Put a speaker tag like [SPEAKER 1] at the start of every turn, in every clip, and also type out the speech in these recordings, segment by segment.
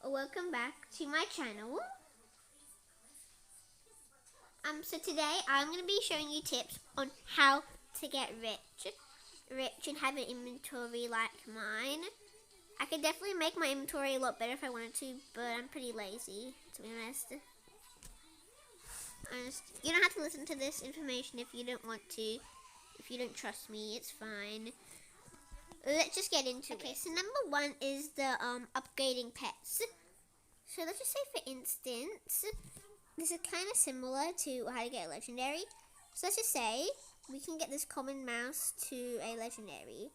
[SPEAKER 1] welcome back to my channel. So today I'm going to be showing you tips on how to get rich and have an inventory like mine. I could definitely make my inventory a lot better if I wanted to, but I'm pretty lazy, to be honest. You don't have to listen to this information if you don't want to. If you don't trust me, it's fine. Let's just get into it. Okay, so number one is the upgrading pets. So let's just say, for instance, this is kind of similar to how to get a legendary. So let's just say we can get this common mouse to a legendary.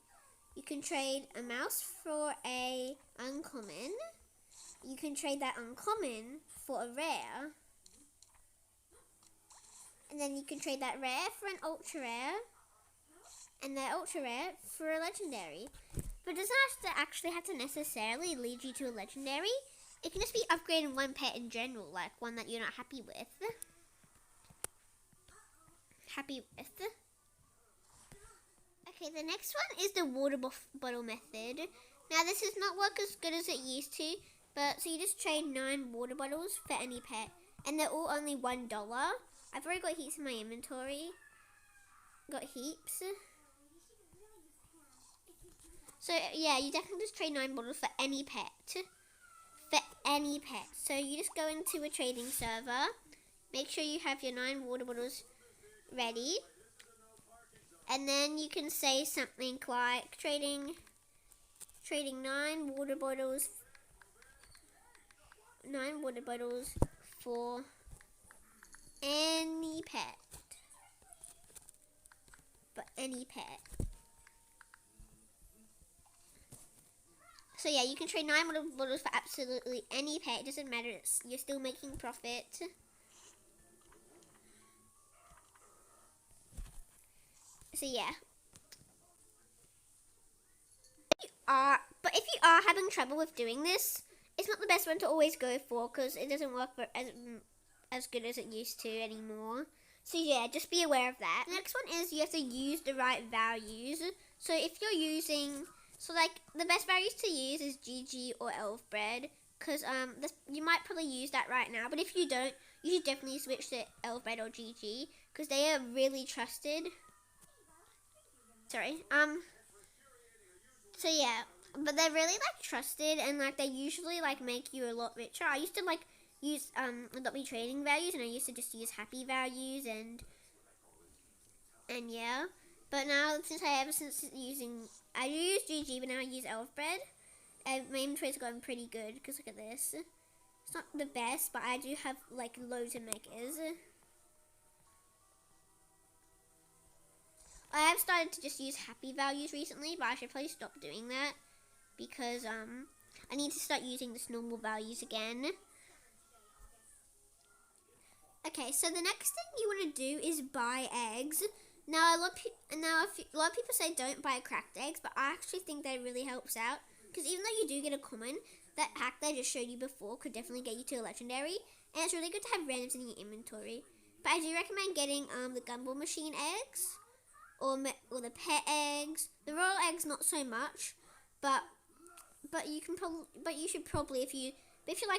[SPEAKER 1] You can trade a mouse for a uncommon. You can trade that uncommon for a rare. And then you can trade that rare for an ultra rare. And that ultra rare for a legendary. But it doesn't actually have to necessarily lead you to a legendary. It can just be upgrading one pet in general, like one that you're not happy with. Okay, the next one is the water bottle method. Now this does not work as good as it used to, but so you just trade 9 water bottles for any pet, and they're all only $1. I've already got heaps in my inventory. Got heaps. So yeah, you definitely just trade 9 bottles for any pet. So you just go into a trading server. Make sure you have your 9 water bottles ready. And then you can say something like trading 9 water bottles for any pet. So yeah, you can trade 9 water bottles for absolutely any pet. It doesn't matter. You're still making profit. So yeah. But if you are having trouble with doing this, it's not the best one to always go for, because it doesn't work as good as it used to anymore. So yeah, just be aware of that. The next one is you have to use the right values. So if you're using, the best values to use is GG or elf bread, because you might probably use that right now. But if you don't, you should definitely switch to elf bread or GG, because they are really trusted. So yeah, but they're really trusted, and they usually make you a lot richer. I used to use adopt me trading values, and I used to just use happy values and yeah. But now I use GG, but now I use elf bread. My inventory's gotten pretty good, because look at this. It's not the best, but I do have loads of megas. I have started to just use happy values recently, but I should probably stop doing that, because I need to start using this normal values again. Okay, so the next thing you want to do is buy eggs. Now a lot of people say don't buy cracked eggs, but I actually think that really helps out, because even though you do get a common, that hack that I just showed you before could definitely get you to a legendary, and it's really good to have randoms in your inventory. But I do recommend getting the gumball machine eggs, or the pet eggs. The royal eggs not so much, but you should probably, if you're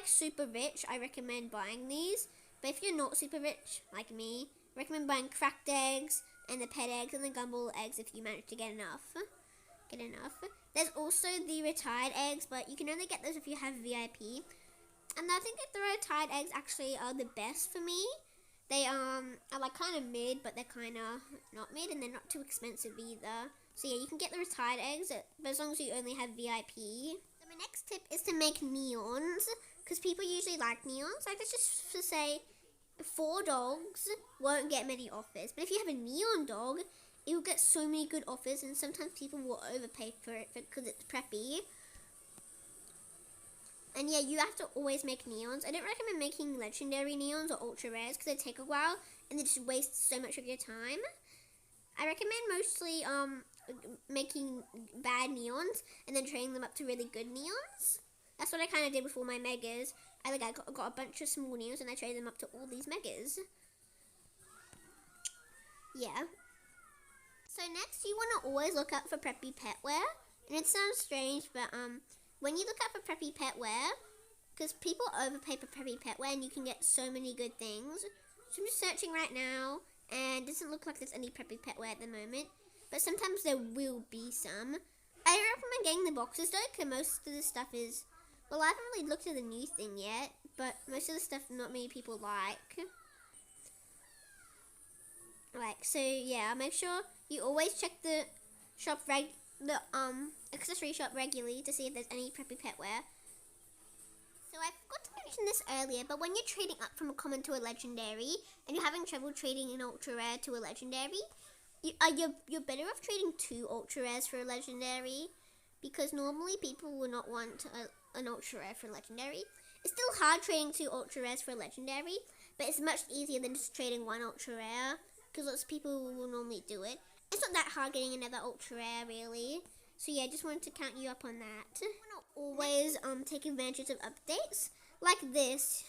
[SPEAKER 1] super rich, I recommend buying these. But if you're not super rich like me, I recommend buying cracked eggs and the pet eggs and the gumball eggs if you manage to get enough. There's also the retired eggs, but you can only get those if you have VIP. And I think that the retired eggs actually are the best for me. They are kind of mid, but they're kind of not mid, and they're not too expensive either. So yeah, you can get the retired eggs, but as long as you only have VIP. So my next tip is to make neons, because people usually like neons. Let's just to say 4 dogs won't get many offers, but if you have a neon dog, it will get so many good offers, and sometimes people will overpay for it because it's preppy. And yeah, you have to always make neons. I don't recommend making legendary neons or ultra rares, because they take a while and they just waste so much of your time. I recommend mostly making bad neons and then training them up to really good neons. That's what I kind of did with all my megas. I got a bunch of small neons and I traded them up to all these megas. Yeah. So next, you want to always look out for preppy petware. And it sounds strange, but when you look out for preppy petware, because people overpay for Preppy Petware and you can get so many good things. So I'm just searching right now, and it doesn't look like there's any Preppy Petware at the moment, but sometimes there will be some. I recommend getting the boxes though, because most of the stuff is, well, I haven't really looked at the new thing yet, but most of the stuff not many people like. So yeah, make sure you always check the accessory shop regularly to see if there's any Preppy Petware. So I forgot to mention this earlier, but when you're trading up from a common to a legendary, and you're having trouble trading an ultra rare to a legendary, you're better off trading 2 ultra rares for a legendary, because normally people will not want an ultra rare for a legendary. It's still hard trading 2 ultra rares for a legendary, but it's much easier than just trading 1 ultra rare, because lots of people will normally do it. It's not that hard getting another ultra rare, really. So yeah, just wanted to count you up on that. Always take advantage of updates like this.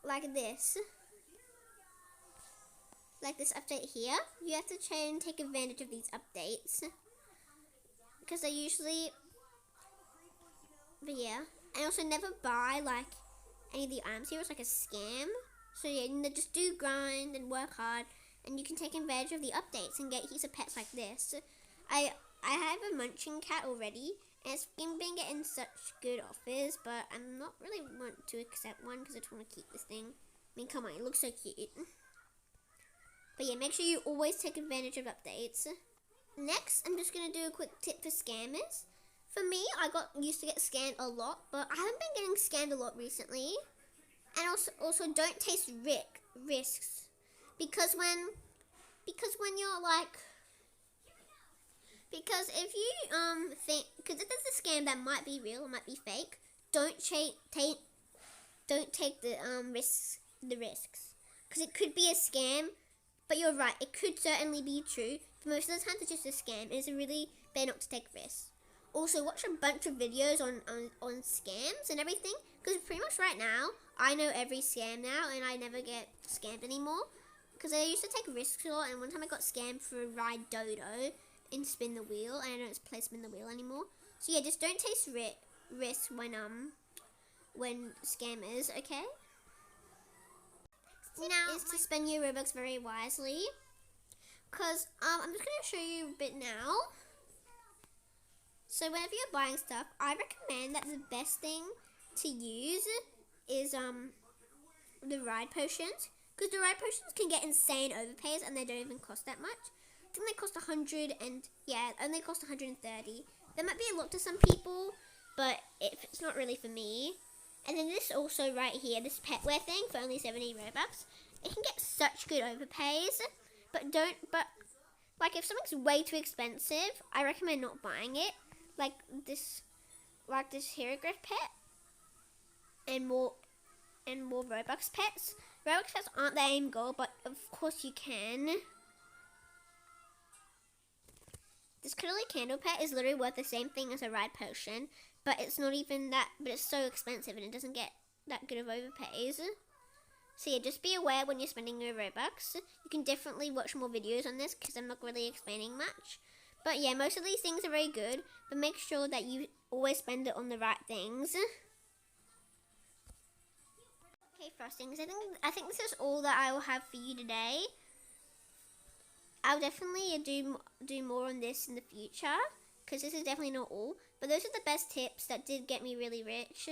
[SPEAKER 1] Like this update here. You have to try and take advantage of these updates, because they usually, but yeah. And also never buy like any of the items here. It's like a scam. So yeah, just do grind and work hard, and you can take advantage of the updates and get heaps of pets like this. I have a munching cat already, and it's been getting such good offers, but I'm not really want to accept one because I just want to keep this thing. I mean, come on, it looks so cute. But yeah, make sure you always take advantage of updates. Next, I'm just going to do a quick tip for scammers. For me, I got used to get scammed a lot, but I haven't been getting scammed a lot recently. And also don't taste risks, because when you're like, because if you think, because if there's a scam that might be real or might be fake, don't take the risks, because it could be a scam. But you're right, it could certainly be true. But most of the time, it's just a scam. It's really better not to take risks. Also, watch a bunch of videos on scams and everything, because pretty much right now, I know every scam now, and I never get scammed anymore. Because I used to take risks a lot, and one time I got scammed for a ride dodo in Spin the Wheel, and I don't play Spin the Wheel anymore. So yeah, just don't take risks when scammers, okay? Now is to spend your Robux very wisely, because I'm just going to show you a bit now. So whenever you're buying stuff, I recommend that the best thing to use is the ride potions, because the ride potions can get insane overpays and they don't even cost that much. I think they cost 100, and yeah, only cost 130. That might be a lot to some people, but it's not really for me. And then this also right here, this petware thing for only 70 Robux, it can get such good overpays, but like if something's way too expensive, I recommend not buying it. Like this hieroglyph pet and more Robux pets. Robux pets aren't the aim goal, but of course you can. This cuddly candle pet is literally worth the same thing as a ride potion, but it's not even that, but it's so expensive and it doesn't get that good of overpays. So yeah, just be aware when you're spending your Robux. You can definitely watch more videos on this because I'm not really explaining much. But yeah, most of these things are very good, but make sure that you always spend it on the right things. Okay, frostings, I think this is all that I will have for you today. I'll definitely do more on this in the future, because this is definitely not all. But those are the best tips that did get me really rich.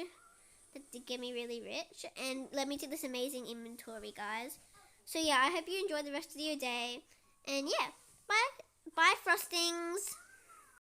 [SPEAKER 1] And led me to this amazing inventory, guys. So yeah, I hope you enjoy the rest of your day. And yeah, bye frostings.